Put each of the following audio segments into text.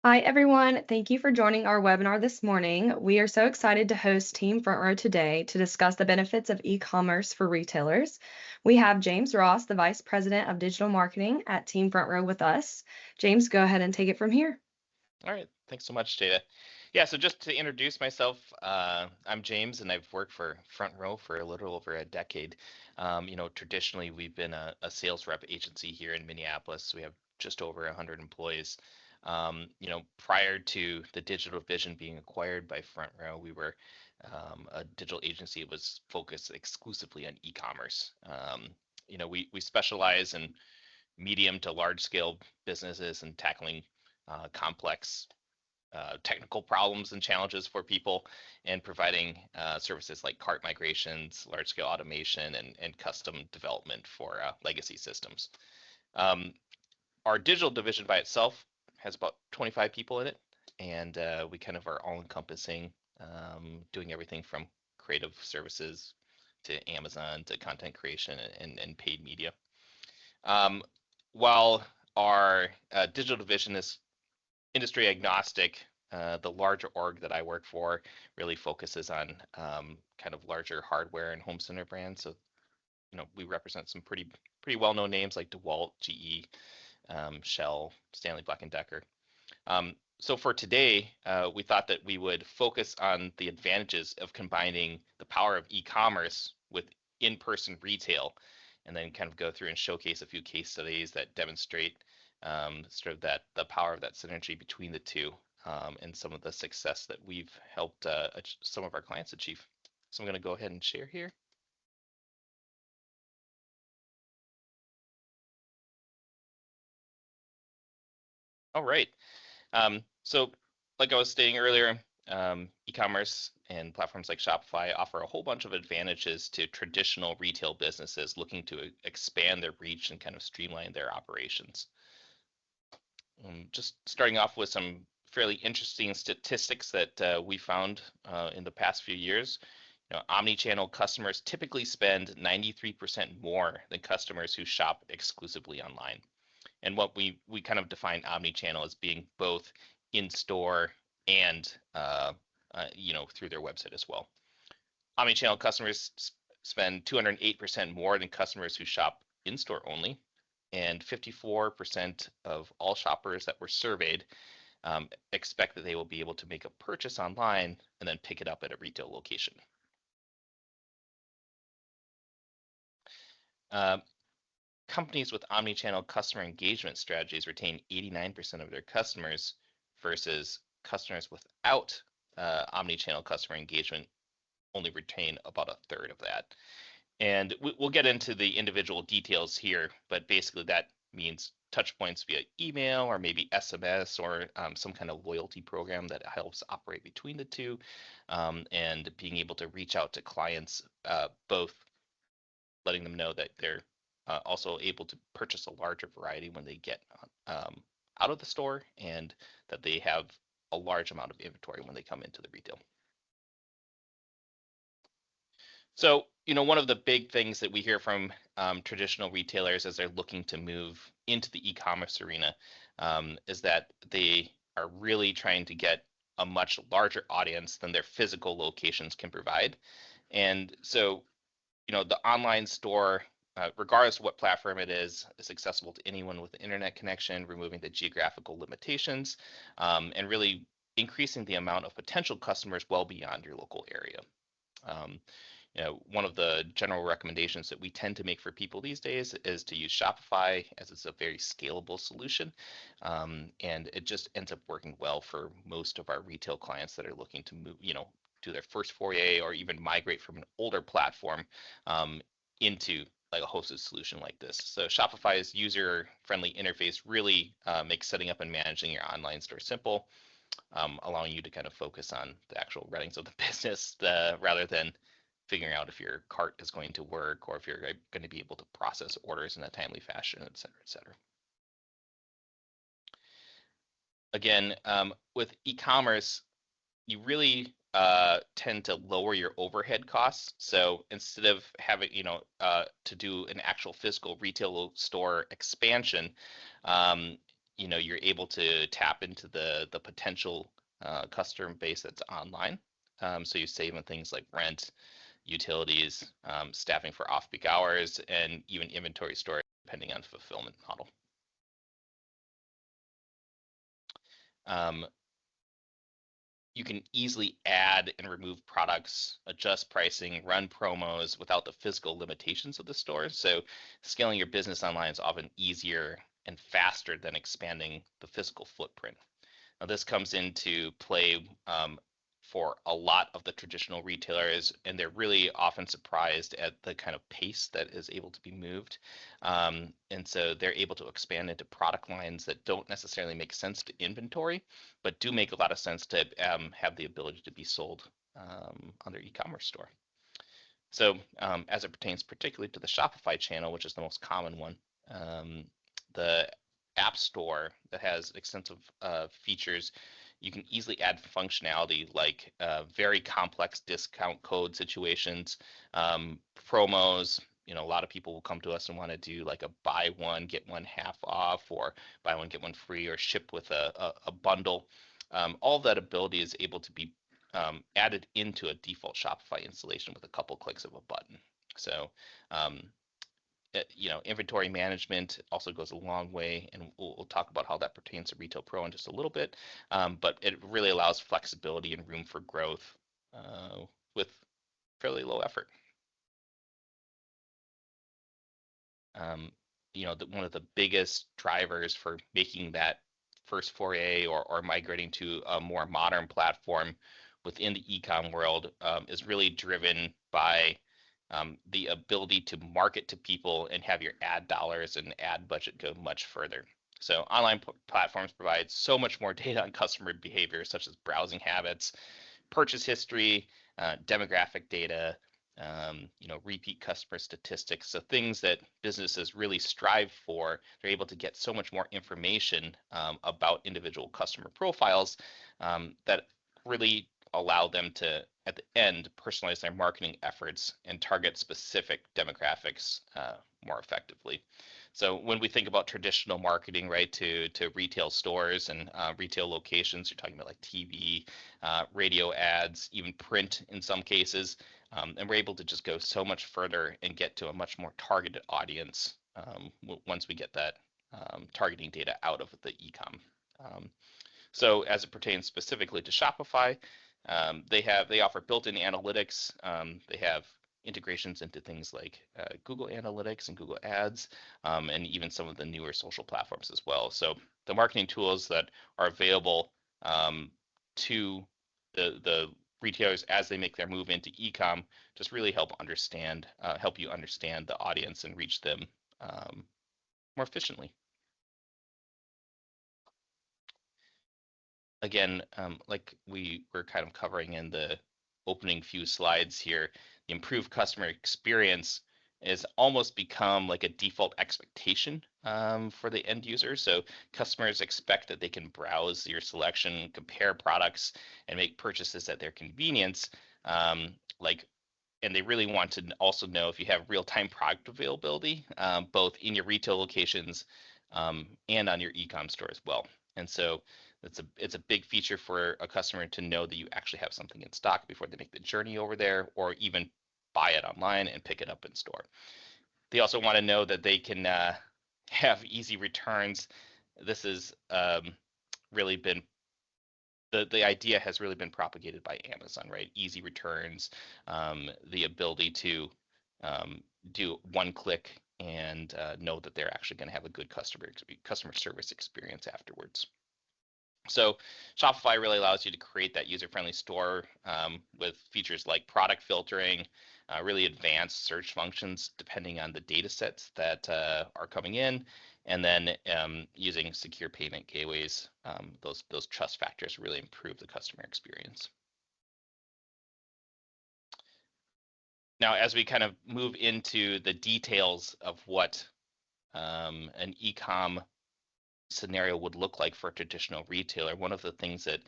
Hi, everyone. Thank you for joining our webinar this morning. We are so excited to host Team Front Row today to discuss the benefits of e-commerce for retailers. We have James Ross, the Vice President of Digital Marketing at Team Front Row with us. James, go ahead and take it from here. All right, thanks so much, Jada. Yeah, so just to introduce myself, I'm James, and I've worked for Front Row for a little over a decade. Traditionally, we've been a sales rep agency here in Minneapolis. We have just over 100 employees. Prior to the digital division being acquired by Front Row, we were a digital agency that was focused exclusively on e-commerce. We specialize in medium to large scale businesses and tackling complex technical problems and challenges for people, and providing services like cart migrations, large scale automation, and custom development for legacy systems. Our digital division by itself has about 25 people in it, and we kind of are all encompassing, doing everything from creative services to Amazon to content creation and paid media. While our digital division is industry agnostic, the larger org that I work for really focuses on kind of larger hardware and home center brands. So, we represent some pretty well-known names like DeWalt, GE, Shell, Stanley Black & Decker. So for today, we thought that we would focus on the advantages of combining the power of e-commerce with in-person retail, and then kind of go through and showcase a few case studies that demonstrate sort of the power of that synergy between the two, and some of the success that we've helped some of our clients achieve. So I'm going to go ahead and share here. All right. So like I was stating earlier, e-commerce and platforms like Shopify offer a whole bunch of advantages to traditional retail businesses looking to expand their reach and kind of streamline their operations. Just starting off with some fairly interesting statistics that we found in the past few years. Omni-channel customers typically spend 93% more than customers who shop exclusively online. And what we kind of define omni-channel as being both in store and through their website as well. Omni-channel customers spend 208% more than customers who shop in store only, and 54% of all shoppers that were surveyed expect that they will be able to make a purchase online and then pick it up at a retail location. Companies with omni-channel customer engagement strategies retain 89% of their customers, versus customers without omni-channel customer engagement only retain about a third of that. And we'll get into the individual details here, but basically that means touch points via email or maybe SMS or some kind of loyalty program that helps operate between the two, and being able to reach out to clients, both letting them know that they're also able to purchase a larger variety when they get out of the store, and that they have a large amount of inventory when they come into the retail. So, one of the big things that we hear from traditional retailers as they're looking to move into the e-commerce arena is that they are really trying to get a much larger audience than their physical locations can provide. And so, the online store, regardless of what platform it is accessible to anyone with an internet connection, removing the geographical limitations, and really increasing the amount of potential customers well beyond your local area. One of the general recommendations that we tend to make for people these days is to use Shopify, as it's a very scalable solution, and it just ends up working well for most of our retail clients that are looking to move, do their first foray or even migrate from an older platform into like a hosted solution like this. So Shopify's user-friendly interface really makes setting up and managing your online store simple, allowing you to kind of focus on the actual runnings of the business rather than figuring out if your cart is going to work or if you're going to be able to process orders in a timely fashion, et cetera, et cetera. Again, with e-commerce, you really tend to lower your overhead costs. So instead of having, to do an actual physical retail store expansion, you're able to tap into the potential customer base that's online. So you save on things like rent, utilities, staffing for off-peak hours, and even inventory storage, depending on fulfillment model. You can easily add and remove products, adjust pricing, run promos without the physical limitations of the store. So scaling your business online is often easier and faster than expanding the physical footprint. Now, this comes into play for a lot of the traditional retailers, and they're really often surprised at the kind of pace that is able to be moved. And so they're able to expand into product lines that don't necessarily make sense to inventory, but do make a lot of sense to have the ability to be sold on their e-commerce store. So as it pertains particularly to the Shopify channel, which is the most common one, the App Store that has extensive features, you can easily add functionality like very complex discount code situations, promos. A lot of people will come to us and want to do like a buy one, get one half off, or buy one, get one free, or ship with a bundle. All of that ability is able to be added into a default Shopify installation with a couple clicks of a button. So inventory management also goes a long way, and we'll talk about how that pertains to Retail Pro in just a little bit. But it really allows flexibility and room for growth with fairly low effort. One of the biggest drivers for making that first foray or migrating to a more modern platform within the e-com world is really driven by the ability to market to people and have your ad dollars and ad budget go much further. So online platforms provide so much more data on customer behavior, such as browsing habits, purchase history, demographic data, repeat customer statistics. So things that businesses really strive for. They're able to get so much more information about individual customer profiles that really allow them to, at the end, personalize their marketing efforts and target specific demographics more effectively. So when we think about traditional marketing, right, to retail stores and retail locations, you're talking about like TV, radio ads, even print in some cases, and we're able to just go so much further and get to a much more targeted audience once we get that targeting data out of the e-com. So as it pertains specifically to Shopify, they offer built-in analytics. They have integrations into things like Google Analytics and Google Ads, and even some of the newer social platforms as well. So the marketing tools that are available to the retailers as they make their move into e-com just really help you understand the audience and reach them more efficiently. Again, like we were kind of covering in the opening few slides here, the improved customer experience has almost become like a default expectation for the end user. So customers expect that they can browse your selection, compare products, and make purchases at their convenience. And they really want to also know if you have real-time product availability, both in your retail locations and on your e-com store as well. And so it's a big feature for a customer to know that you actually have something in stock before they make the journey over there, or even buy it online and pick it up in store. They also want to know that they can have easy returns. This has really been the idea has really been propagated by Amazon, right? Easy returns, the ability to do one click and know that they're actually going to have a good customer service experience afterwards. So Shopify really allows you to create that user-friendly store with features like product filtering, really advanced search functions depending on the data sets that are coming in, and then using secure payment gateways. Those trust factors really improve the customer experience. Now, as we kind of move into the details of what an e-com scenario would look like for a traditional retailer, one of the things that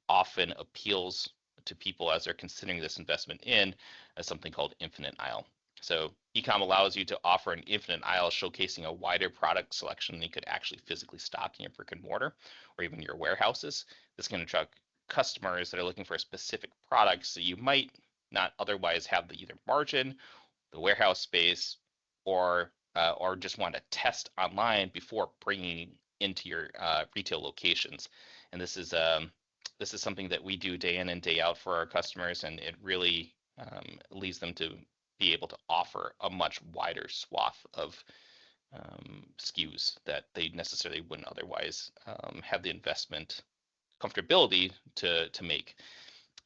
often appeals to people as they're considering this investment in is something called infinite aisle. So e-com allows you to offer an infinite aisle showcasing a wider product selection than you could actually physically stock in your brick and mortar or even your warehouses. This can attract customers that are looking for specific products that you might not otherwise have the either margin, the warehouse space, or just want to test online before bringing into your retail locations. And this is something that we do day in and day out for our customers, and it really leads them to be able to offer a much wider swath of SKUs that they necessarily wouldn't otherwise have the investment comfortability to make.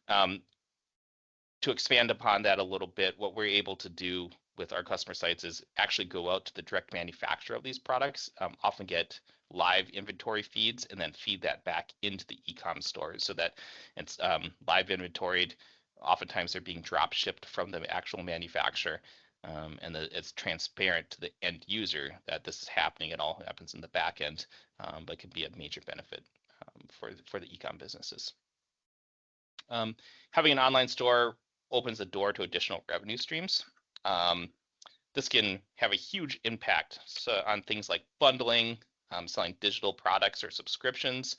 To expand upon that a little bit, what we're able to do with our customer sites is actually go out to the direct manufacturer of these products, often get live inventory feeds, and then feed that back into the e-com stores so that it's live inventoried. Oftentimes they're being drop shipped from the actual manufacturer, and it's transparent to the end user that this is happening. It all happens in the back end, but can be a major benefit for the e-com businesses. Having an online store opens the door to additional revenue streams. This can have a huge impact on things like bundling, selling digital products or subscriptions,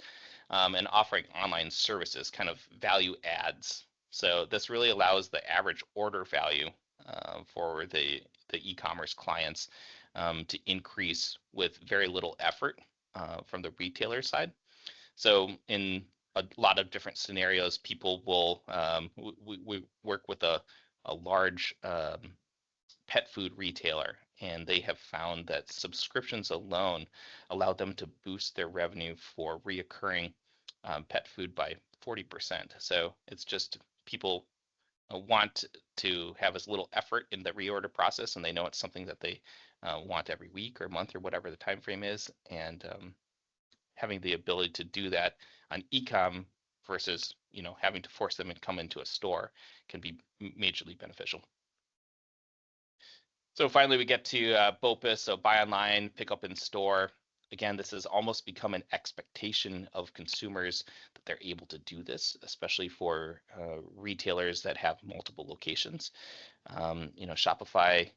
and offering online services, kind of value adds. So this really allows the average order value for the e-commerce clients to increase with very little effort from the retailer side. So in a lot of different scenarios, people will, we work with a large pet food retailer, and they have found that subscriptions alone allow them to boost their revenue for reoccurring pet food by 40%. So it's just people want to have as little effort in the reorder process, and they know it's something that they want every week or month or whatever the time frame is, and having the ability to do that on e-com versus having to force them to come into a store can be majorly beneficial. So finally, we get to BOPUS, so buy online, pick up in store. Again, this has almost become an expectation of consumers that they're able to do this, especially for retailers that have multiple locations. Shopify,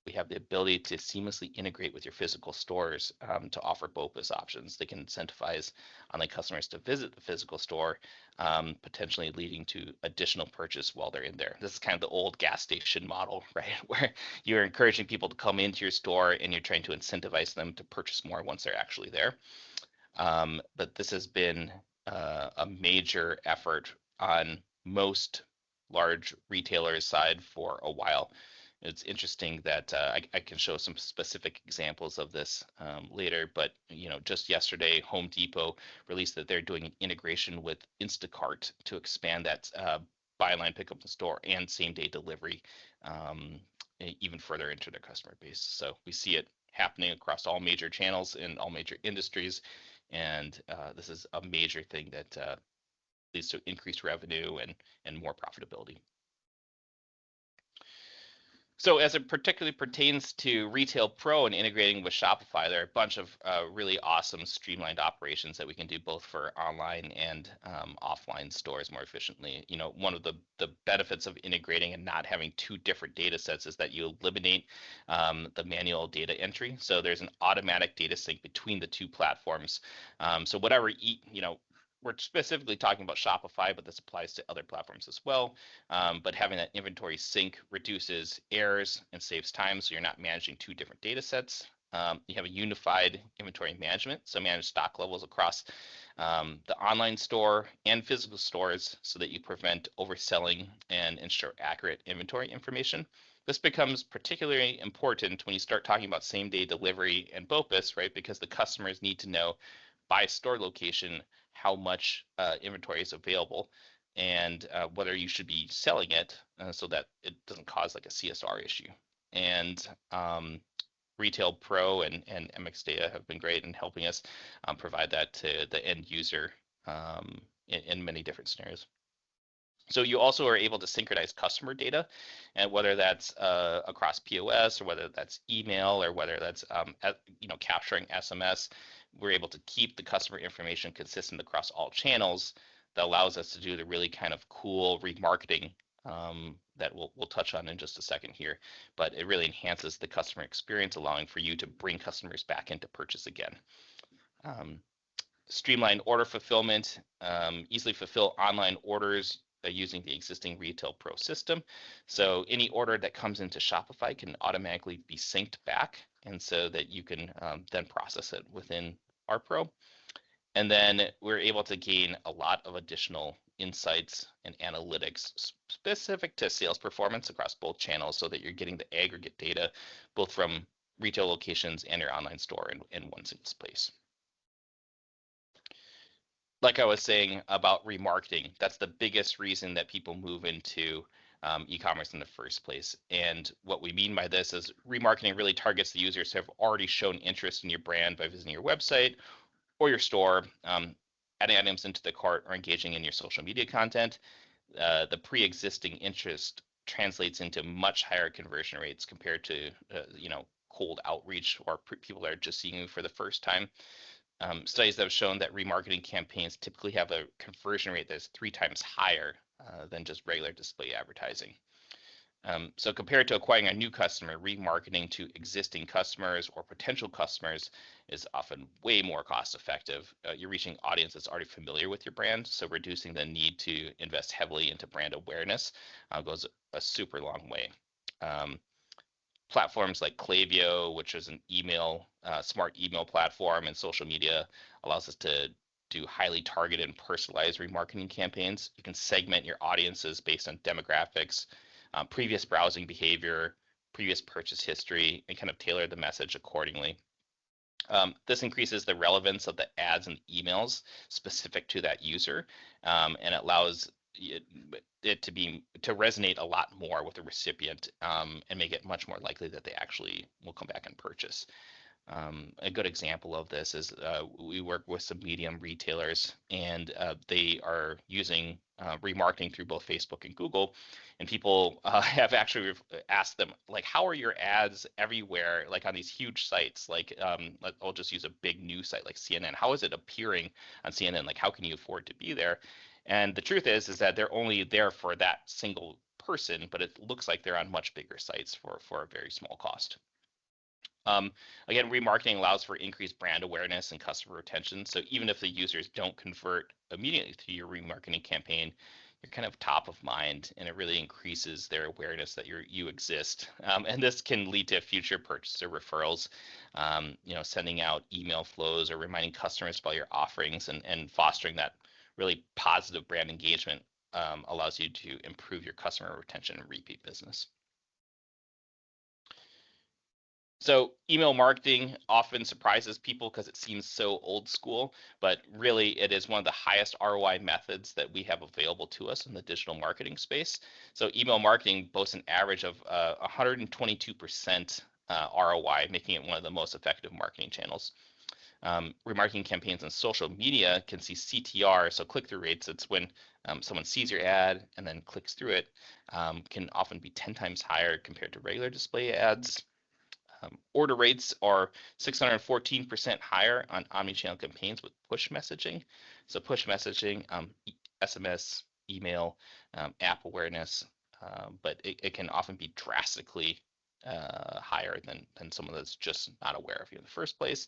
we have the ability to seamlessly integrate with your physical stores to offer BOPUS options. They can incentivize online customers to visit the physical store, potentially leading to additional purchase while they're in there. This is kind of the old gas station model, right? Where you're encouraging people to come into your store and you're trying to incentivize them to purchase more once they're actually there. But this has been a major effort on most large retailers' side for a while. It's interesting that I can show some specific examples of this later, but just yesterday, Home Depot released that they're doing an integration with Instacart to expand that buy online, pick up in store, and same-day delivery even further into their customer base. So we see it happening across all major channels in all major industries, and this is a major thing that leads to increased revenue and more profitability. So as it particularly pertains to Retail Pro and integrating with Shopify, there are a bunch of really awesome streamlined operations that we can do both for online and offline stores more efficiently. One of the benefits of integrating and not having two different data sets is that you eliminate the manual data entry. So there's an automatic data sync between the two platforms. So whatever, we're specifically talking about Shopify, but this applies to other platforms as well. But having that inventory sync reduces errors and saves time, so you're not managing two different data sets. You have a unified inventory management, so manage stock levels across the online store and physical stores so that you prevent overselling and ensure accurate inventory information. This becomes particularly important when you start talking about same-day delivery and BOPUS, right? Because the customers need to know by store location how much inventory is available and whether you should be selling it so that it doesn't cause like a CSR issue. And Retail Pro and MX Data have been great in helping us provide that to the end user in many different scenarios. So you also are able to synchronize customer data, and whether that's across POS or whether that's email or whether that's capturing SMS, we're able to keep the customer information consistent across all channels. That allows us to do the really kind of cool remarketing that we'll touch on in just a second here, but it really enhances the customer experience, allowing for you to bring customers back in to purchase again. Streamlined order fulfillment, easily fulfill online orders using the existing Retail Pro system. So any order that comes into Shopify can automatically be synced back, and so that you can then process it within our Pro. And then we're able to gain a lot of additional insights and analytics specific to sales performance across both channels, so that you're getting the aggregate data both from retail locations and your online store in one single place. Like I was saying about remarketing, that's the biggest reason that people move into e-commerce in the first place. And what we mean by this is remarketing really targets the users who have already shown interest in your brand by visiting your website or your store, adding items into the cart, or engaging in your social media content. The pre-existing interest translates into much higher conversion rates compared to cold outreach or people that are just seeing you for the first time. Studies that have shown that remarketing campaigns typically have a conversion rate that's 3 times higher than just regular display advertising. So compared to acquiring a new customer, remarketing to existing customers or potential customers is often way more cost effective. You're reaching audiences already familiar with your brand, so reducing the need to invest heavily into brand awareness goes a super long way. Platforms like Klaviyo, which is an smart email platform, and social media allows us to do highly targeted and personalized remarketing campaigns. You can segment your audiences based on demographics, previous browsing behavior, previous purchase history, and kind of tailor the message accordingly. This increases the relevance of the ads and emails specific to that user, and it allows it to resonate a lot more with the recipient, and make it much more likely that they actually will come back and purchase. A good example of this is we work with some medium retailers, and they are using remarketing through both Facebook and Google, and people have actually asked them, like, how are your ads everywhere, like on these huge sites, like I'll just use a big news site like CNN. How is it appearing on CNN? Like, how can you afford to be there? And the truth is that they're only there for that single person, but it looks like they're on much bigger sites for a very small cost. Again, remarketing allows for increased brand awareness and customer retention. So even if the users don't convert immediately to your remarketing campaign, you're kind of top of mind, and it really increases their awareness that you exist. And this can lead to future purchase or referrals, sending out email flows or reminding customers about your offerings, and fostering that really positive brand engagement allows you to improve your customer retention and repeat business. So email marketing often surprises people because it seems so old school, but really it is one of the highest ROI methods that we have available to us in the digital marketing space. So email marketing boasts an average of 122% ROI, making it one of the most effective marketing channels. Remarketing campaigns on social media can see CTR, so click-through rates. It's when someone sees your ad and then clicks through it, can often be 10 times higher compared to regular display ads. Order rates are 614% higher on omnichannel campaigns with push messaging. So push messaging, SMS, email, app awareness, but it can often be drastically higher than someone that's just not aware of you in the first place.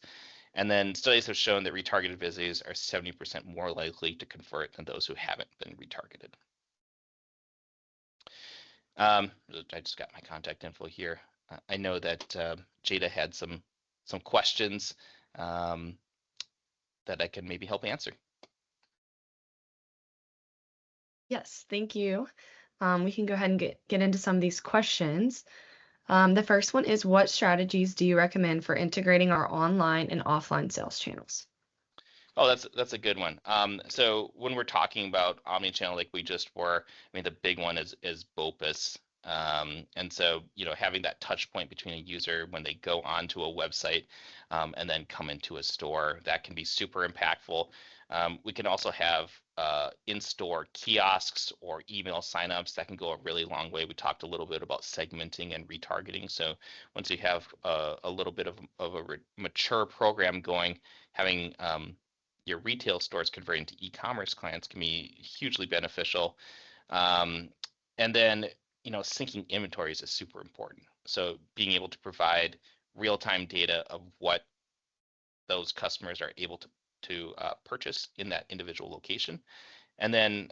And then studies have shown that retargeted visitors are 70% more likely to convert than those who haven't been retargeted. I just got my contact info here. I know that Jada had some questions that I can maybe help answer. Yes, thank you. We can go ahead and get into some of these questions. The first one is, what strategies do you recommend for integrating our online and offline sales channels? Oh, that's a good one. So when we're talking about omnichannel, like we just were, I mean, the big one is BOPUS. And so, having that touch point between a user when they go onto a website and then come into a store, that can be super impactful. We can also have in-store kiosks or email signups that can go a really long way. We talked a little bit about segmenting and retargeting. So once you have a little bit of a mature program going, having your retail stores converting to e-commerce clients can be hugely beneficial. And then, syncing inventories is super important. So being able to provide real-time data of what those customers are able to purchase in that individual location. And then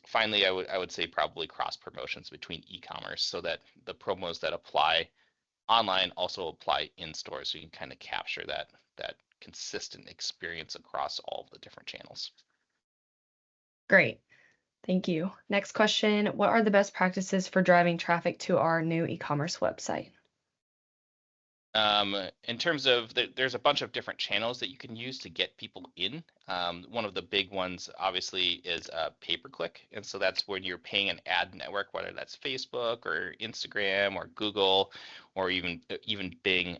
finally, I would say probably cross promotions between e-commerce so that the promos that apply online also apply in store, so you can kind of capture that consistent experience across all of the different channels. Great. Thank you. Next question. What are the best practices for driving traffic to our new e-commerce website? In terms of there's a bunch of different channels that you can use to get people in. One of the big ones obviously is pay-per-click, and so that's when you're paying an ad network, whether that's Facebook or Instagram or Google or even Bing,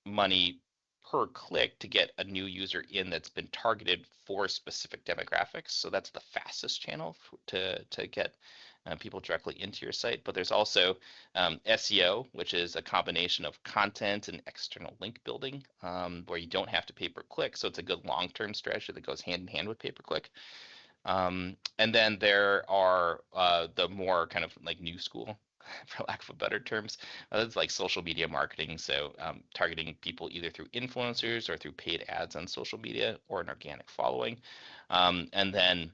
money per click to get a new user in that's been targeted for specific demographics. So that's the fastest channel to get people directly into your site. But there's also SEO, which is a combination of content and external link building, where you don't have to pay per click. So it's a good long-term strategy that goes hand in hand with pay per click. And then there are the more kind of like new school, for lack of a better terms. It's like social media marketing. So targeting people either through influencers or through paid ads on social media or an organic following. And then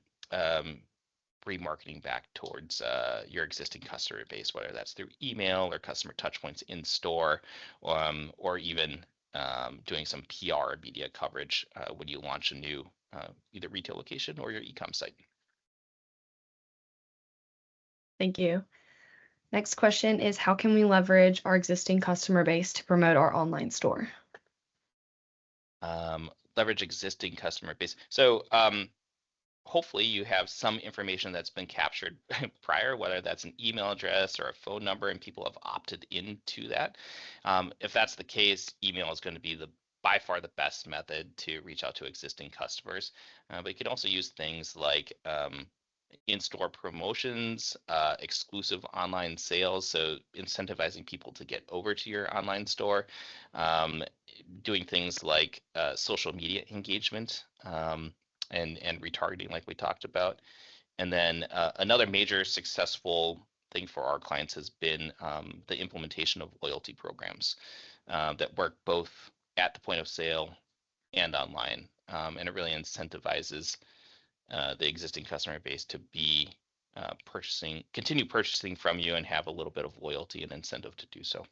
remarketing back towards your existing customer base, whether that's through email or customer touchpoints in store, or even doing some PR media coverage when you launch a new either retail location or your e-com site. Thank you. Next question is, how can we leverage our existing customer base to promote our online store? Leverage existing customer base. So hopefully you have some information that's been captured prior, whether that's an email address or a phone number, and people have opted into that. If that's the case, email is going to be by far the best method to reach out to existing customers. But you can also use things like in-store promotions, exclusive online sales, so incentivizing people to get over to your online store, doing things like social media engagement, and retargeting like we talked about. And then another major successful thing for our clients has been the implementation of loyalty programs that work both at the point of sale and online. And it really incentivizes the existing customer base to be continue purchasing from you and have a little bit of loyalty and incentive to do so.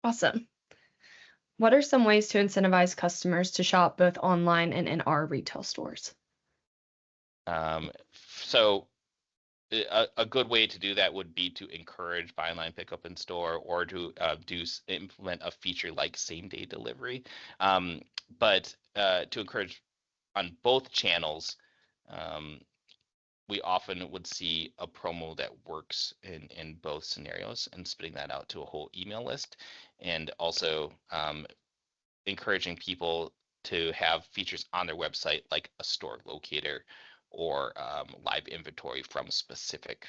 Awesome. What are some ways to incentivize customers to shop both online and in our retail stores? So a good way to do that would be to encourage buy online, pick up in store, or to implement a feature like same-day delivery. But to encourage on both channels, we often would see a promo that works in both scenarios and spitting that out to a whole email list, and also encouraging people to have features on their website like a store locator or live inventory from specific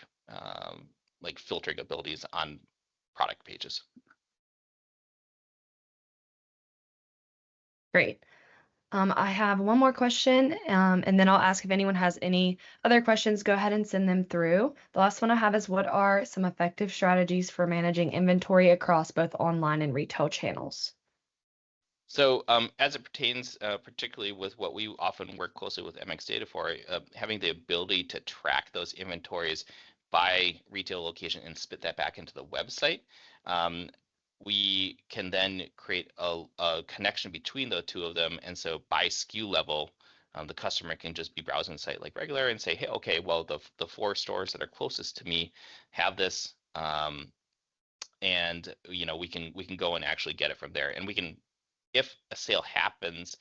like filtering abilities on product pages. Great. I have one more question, and then I'll ask if anyone has any other questions, go ahead and send them through. The last one I have is, what are some effective strategies for managing inventory across both online and retail channels? So as it pertains, particularly with what we often work closely with MX Data for, having the ability to track those inventories by retail location and spit that back into the website, we can then create a connection between the two of them. And so by SKU level, the customer can just be browsing the site like regular and say, hey, okay, well, the 4 stores that are closest to me have this, and we can go and actually get it from there. And we can, if a sale happens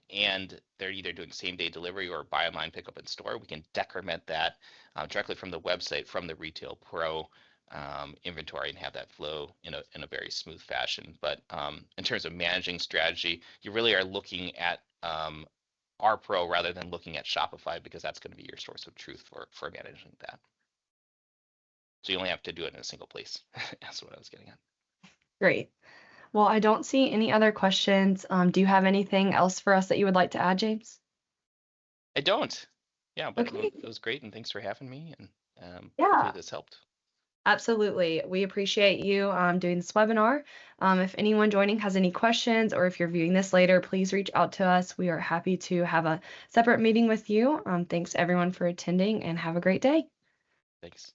and they're either doing same-day delivery or buy online, pick up in store, we can decrement that directly from the website, from the Retail Pro inventory, and have that flow in a very smooth fashion. But in terms of managing strategy, you really are looking at our Pro rather than looking at Shopify, because that's going to be your source of truth for managing that. So you only have to do it in a single place. That's what I was getting at. Great. Well, I don't see any other questions. Do you have anything else for us that you would like to add, James? I don't. Yeah, but Okay. it was great, and thanks for having me. And Hopefully Yeah, this helped. absolutely. We appreciate you doing this webinar. If anyone joining has any questions or if you're viewing this later, please reach out to us. We are happy to have a separate meeting with you. Thanks everyone for attending and have a great day. Thanks.